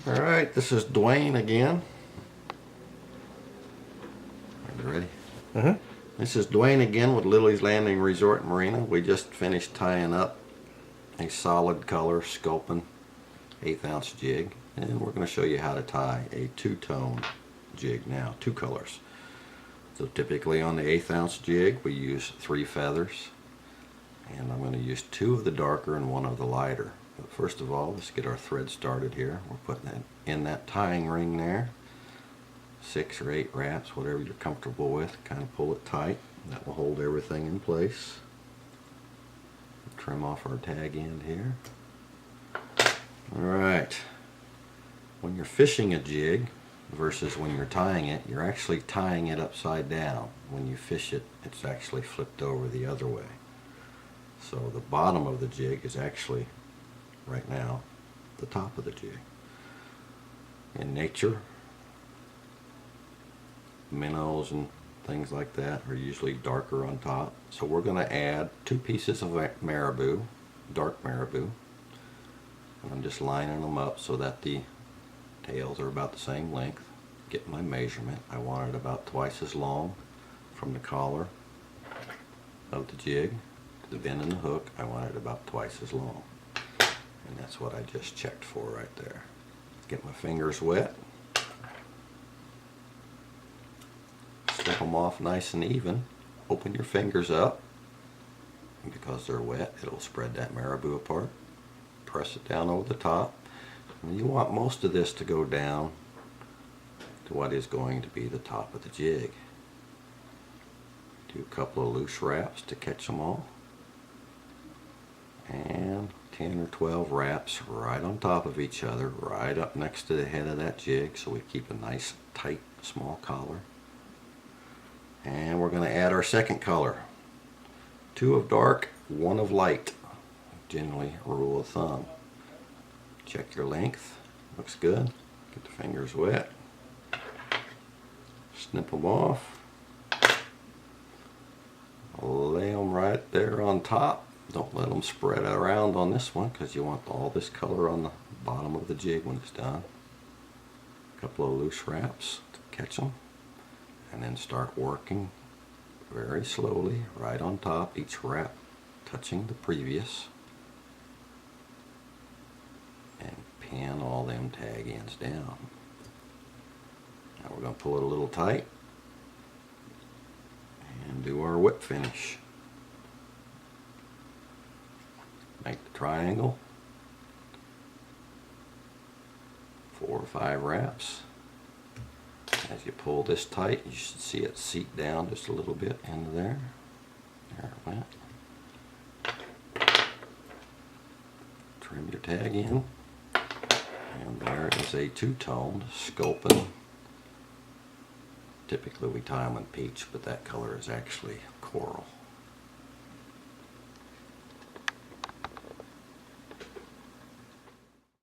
Alright, this is Duane again. Are you ready? This is Duane again with Lilleys Landing Resort and Marina. We just finished tying up a solid color Sculpin 1/8 ounce jig, and we're going to show you how to tie a two-tone jig now, two colors. So typically on the 1/8 ounce jig we use 3 feathers, and I'm going to use 2 of the darker and 1 of the lighter. But first of all, let's get our thread started here. We're putting it in that tying ring there. 6 or 8 wraps, whatever you're comfortable with. Kind of pull it tight. That will hold everything in place. Trim off our tag end here. Alright, when you're fishing a jig versus when you're tying it, you're actually tying it upside down. When you fish it, it's actually flipped over the other way. So the bottom of the jig is actually, right now, the top of the jig. In nature, minnows and things like that are usually darker on top. So we're going to add 2 pieces of Marabou, dark Marabou. And I'm just lining them up so that the tails are about the same length. Get my measurement. I want it about twice as long from the collar of the jig to the bend in the hook. I want it about twice as long. And that's what I just checked for right there. Get my fingers wet. Slip them off nice and even. Open your fingers up. And because they're wet, it'll spread that Marabou apart. Press it down over the top. And you want most of this to go down to what is going to be the top of the jig. Do a couple of loose wraps to catch them all. And 10 or 12 wraps right on top of each other, right up next to the head of that jig, so we keep a nice tight small collar. And we're going to add our second color. 2 of dark, 1 of light. Generally a rule of thumb. Check your length. Looks good. Get the fingers wet. Snip them off. Lay them right there on top. Don't let them spread around on this one because you want all this color on the bottom of the jig when it's done. A couple of loose wraps to catch them. And then start working very slowly right on top, each wrap touching the previous. And pin all them tag ends down. Now we're going to pull it a little tight and do our whip finish. Make the triangle, 4 or 5 wraps. As you pull this tight, you should see it seat down just a little bit into there. There it went. Trim your tag in. And there is a two-toned Sculpin. Typically we tie them in peach, but that color is actually coral.